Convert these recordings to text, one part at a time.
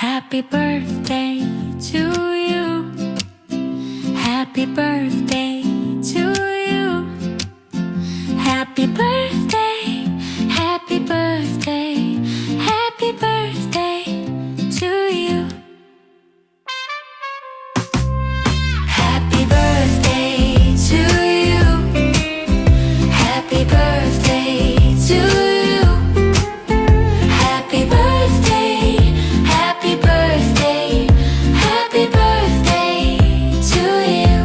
Happy birthday to you. Happy birthday to you. Happy birthday, happy birthday, happy birthday to you. Happy birthday to you. Happy birthday to you. Happy birthday, happy birthday, happy birthday to you.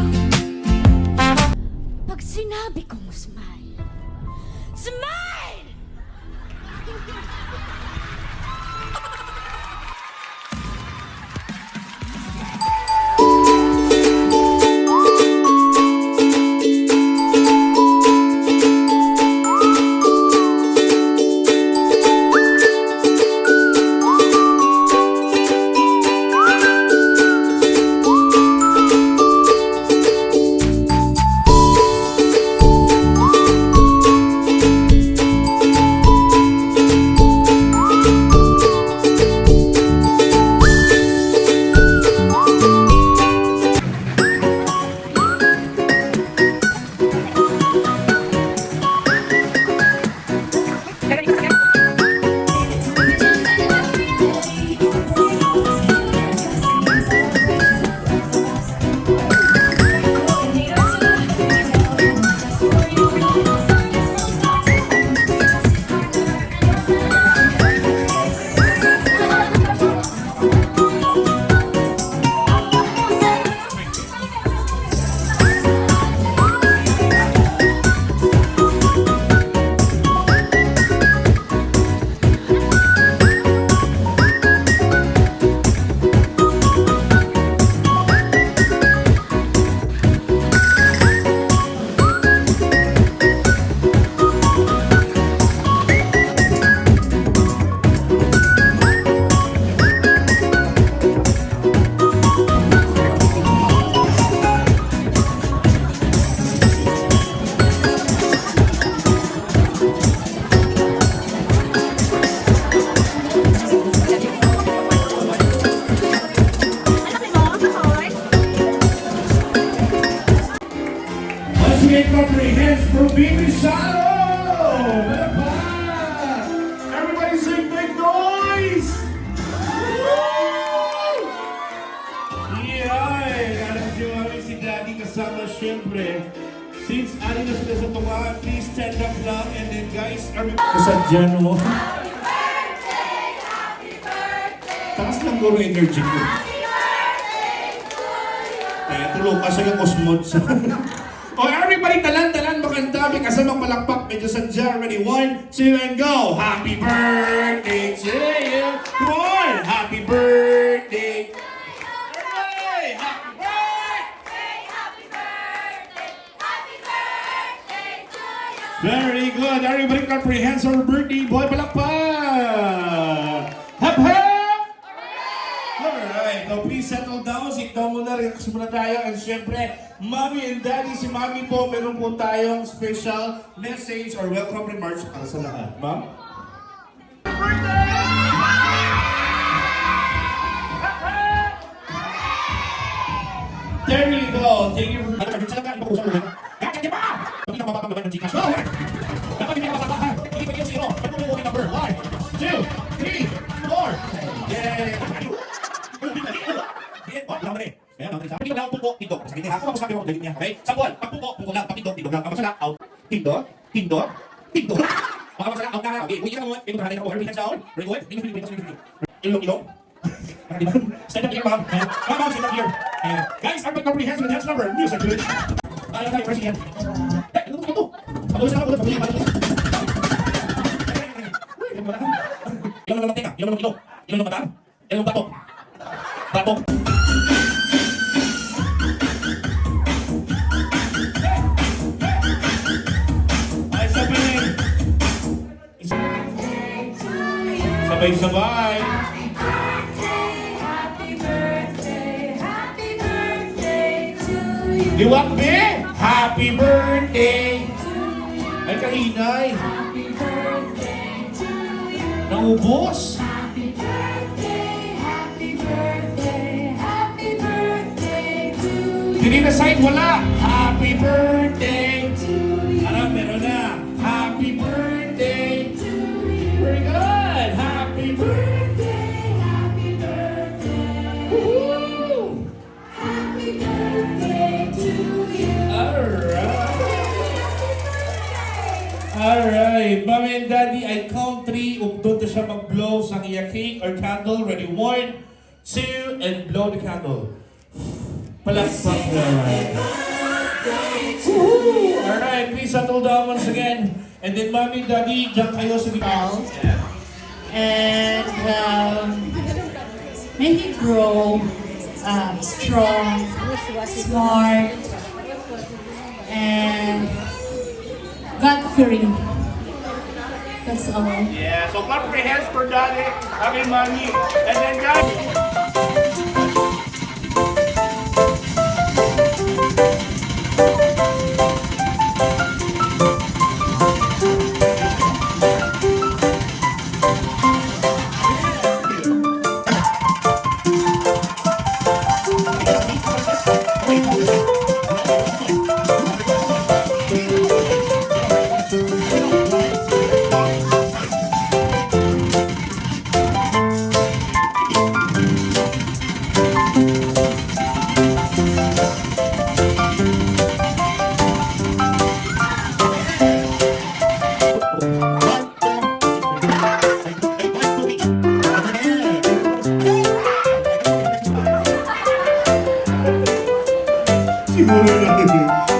Pag sinabi kong smile, smile! Once again, comprehends for Baby Shadow! Malakpak! Everybody sing big noise! Yay! Alam niyo kami si Daddy kasama syempre. Since ali na sila sa tunga, please stand up lang and then guys, everybody... Kasadyan mo. Happy birthday, happy birthday. Takas lang guro energy ko. Happy birthday to you. Eh, tulog ka sa yung osmod sa... Oh, everybody, talan-talan, makandami, kasamang palakpak, medyo sadya. Ready, 1, 2, and go! Happy birthday to you! Come on! Happy birthday! Everybody! Happy birthday! Happy birthday, happy birthday to you. Very good! Everybody comprehends our birthday boy, palakpak! Hap, hap! Alright, now please settle down. Sit down muna, relax muna tayo. And syempre, Mommy and Daddy, si Mommy po, meron po tayong special message or welcome remarks para sa lahat. Ma'am? There you go. Thank you for... Dapat hindi mapapagawa ng Gcash. Dapat hindi mapapagawa. Hindi pa yung zero. Ba't mo yung number? 1, 2, 3, 4. Yay! Oh, lang rin. Ayan, lang rin. Pagkita lang, pupo, tindog. Sa ganyan, ako sabi mo, galit niya. Okay? Sabuan, pagpupo, pupo lang, papindog, tindog lang. Kamasala, out. Tindog, tindog, tindog. Makamasala, out ka. Okay, wait, mo. Ito na ako. Hands down. Very good. Ilong. Stand up here, ma'am. Ma'am, stand up here. Guys, I'm comprehensive with hands number. Music, please. Alam tayo, press yan. Ano ito? Pag-ulis na ako, pag-ulis na ako. Ilang naman tenga, ilang naman ilong, ilang naman mata, ilang naman batok. Batok. Ay, sabay. Sabay-sabay. Happy birthday to you. Liwak, be! Happy birthday! Ay, kainay. Happy birthday to you. Naubos. Happy birthday Green side, wala. Happy birthday to you. Ano, meron na. Happy birthday to you. Very good. Happy birthday. Happy birthday. Woohoo! Happy birthday to you. Alright, Mommy and Daddy, I count 3. Doon na siya mag-blow sa iya cake or candle. Ready, 1, 2, and blow the candle. Palakpak naman. Woo! Alright, please settle down once again. And then Mommy and Daddy, dyan kayo sa gitna. And make it grow strong, smart, and God-fearing. That's all. Yeah, so clap your hands for Daddy, having money. And then guys, Siguro na.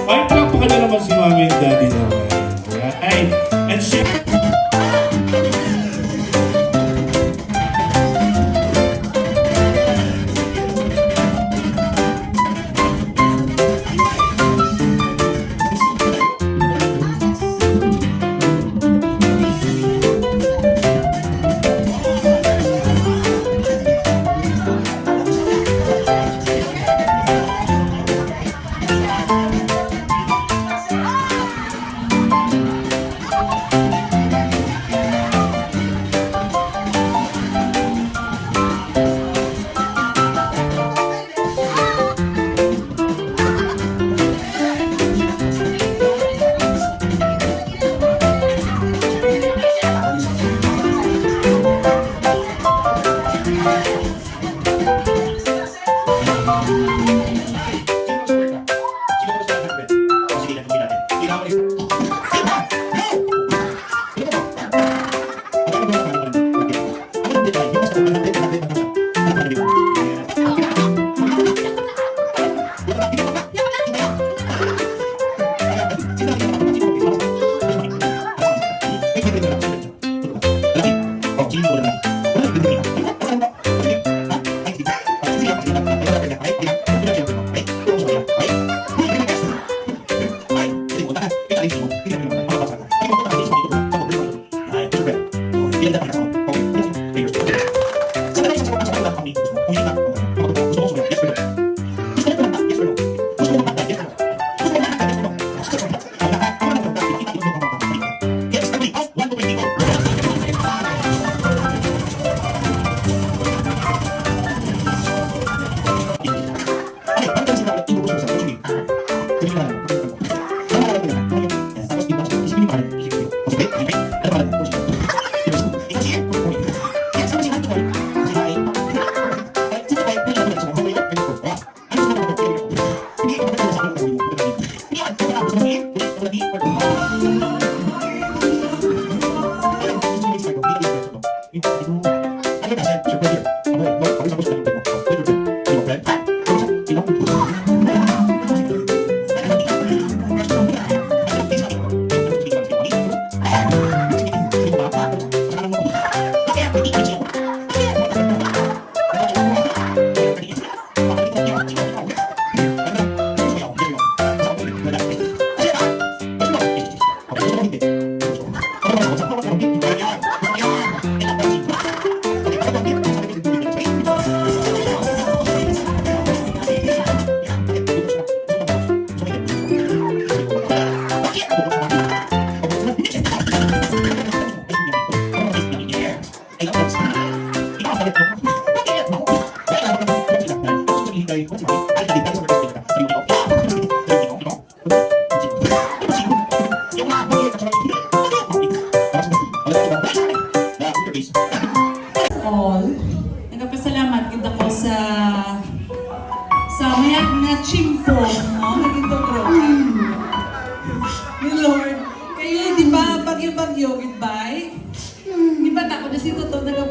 Ay, palakpakan na naman si Mommy and Daddy naman. Alright. And share.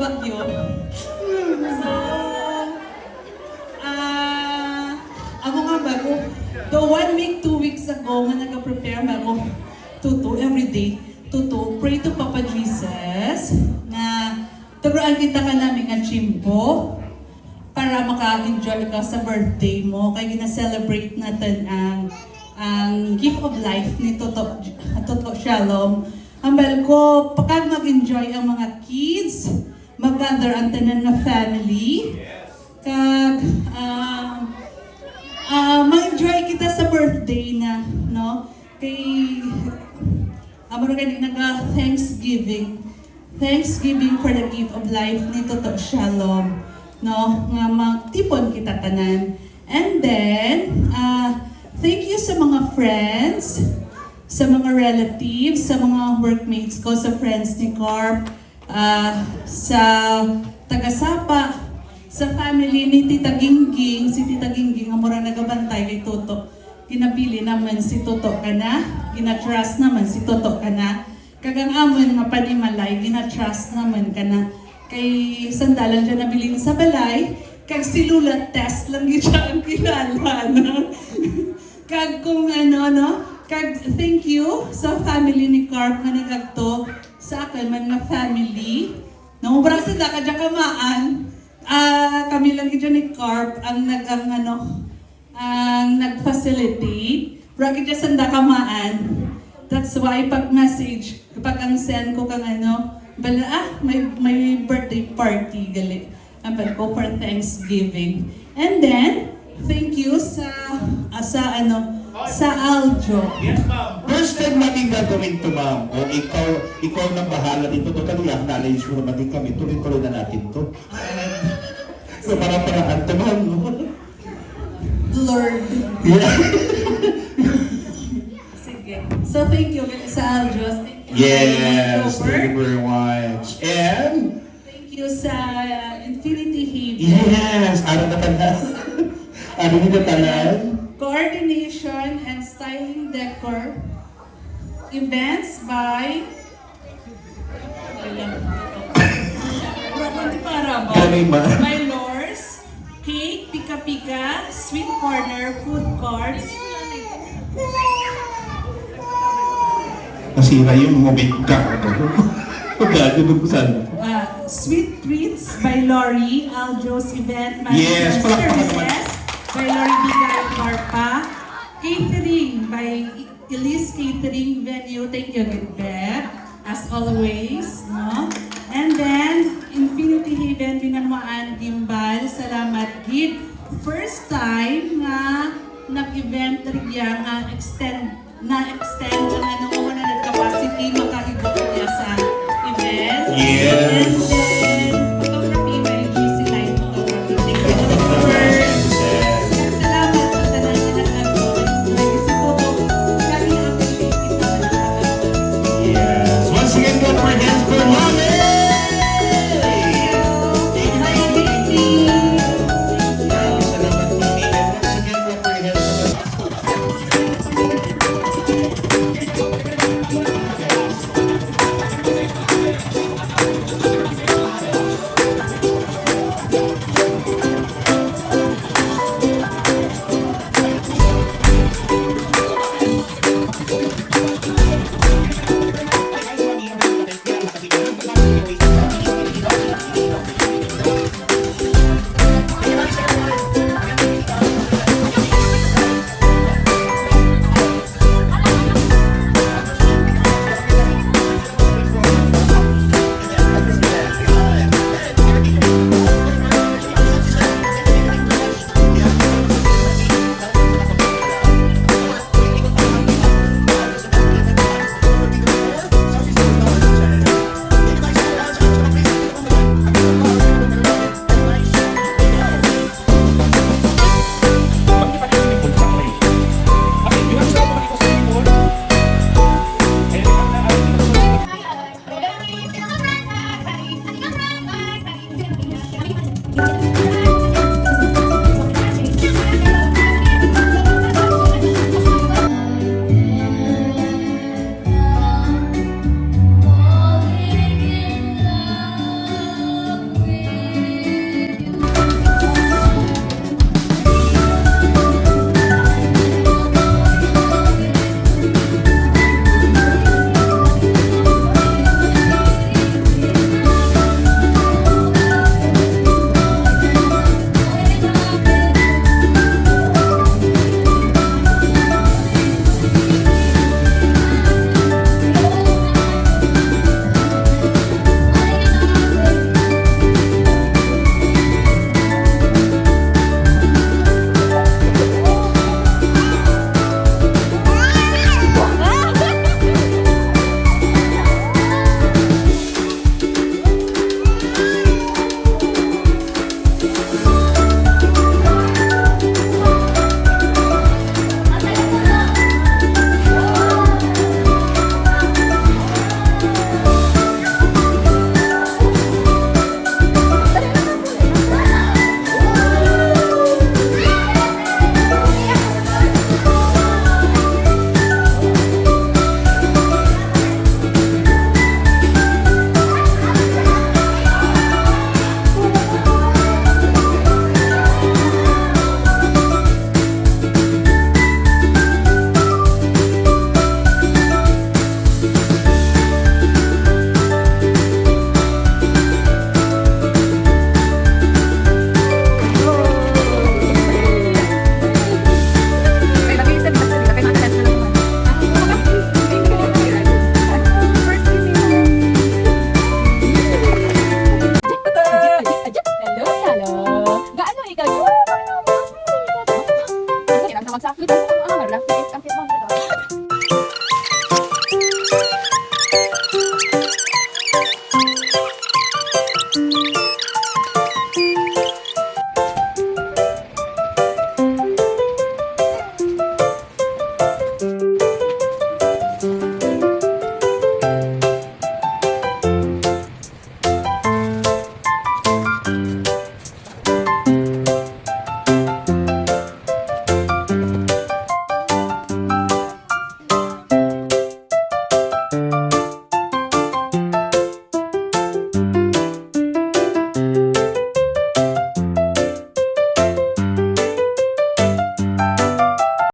bagyo. So, ako nga bago, the 1 week, 2 weeks ago, nga nag-prepare ba ako tuto, everyday, tuto, pray to Papa Jesus, na turuan kita ka namin nga chimpo, para maka-enjoy ka sa birthday mo, kaya gina-celebrate natin ang gift of life ni Toto Shalom. Ambal ko, pagka mag-enjoy ang mga kids, mag-gather ang tanan na family, kag mag-enjoy kita sa birthday na, no? Kay amaro kay naga-Thanksgiving for the gift of life ni Toto Shalom, no? Nga magtipon kita tanan. And then, thank you sa mga friends, sa mga relatives, sa mga workmates ko, sa friends ni Carp, sa taga-Sapa, sa family ni Tita Gingging, si Tita Gingging, ang mura nagabantay kay Toto. Ginapili naman si Toto ka na, gina-trust naman si Toto ka na. Kagang amon nga panimalay, gina-trust naman ka na. Kay sandalan dyan nabiling sa balay, kag silulat test lang yun siya ang kilala, no? Kag kung ano, no? Kag thank you sa family ni Carp nga nagagto sa akin man nga family. No, para sa daka dyan kamaan, kami lang dyan ni Carp ang nag-facilitate. Para dyan sa dakamaan. That's why pag message, kapag ang send ko kang may birthday party gali. Ampal ko for Thanksgiving. And then, thank you sa Aljo. Yes, ma'am. First time natin gagawin ito, ma'am. O ikaw nang bahala dito. Totally, acknowledge mo naman din kami. Tuloy-tuloy na natin ito. So, para-paraan ito, ma'am. Lord. Yeah. Sige. So, thank you sa Aljo. Thank you. Yes, thank you very much. And, thank you sa Infinity Haven. yes, ano na tanan? Ano na tanan? Coordination and styling decor events by by Lors, Cake, Pika Pika, Sweet Corner, Food Courts. Nasira yung moment ka. Pagkakabog ko sana. Sweet Treats by Lori, Aljo's Event Yes, Management palakpakan Services by Lori Bigay Corpa. Catering by Elise Catering Venue. Thank you, Beth, as always. No? And then, Infinity Haven, Binanwaan, Gimbal. Salamat, Gid. First time nga nag-event rin nga extend ang ano na nagkapacity makahigop niya sa event. Yes. And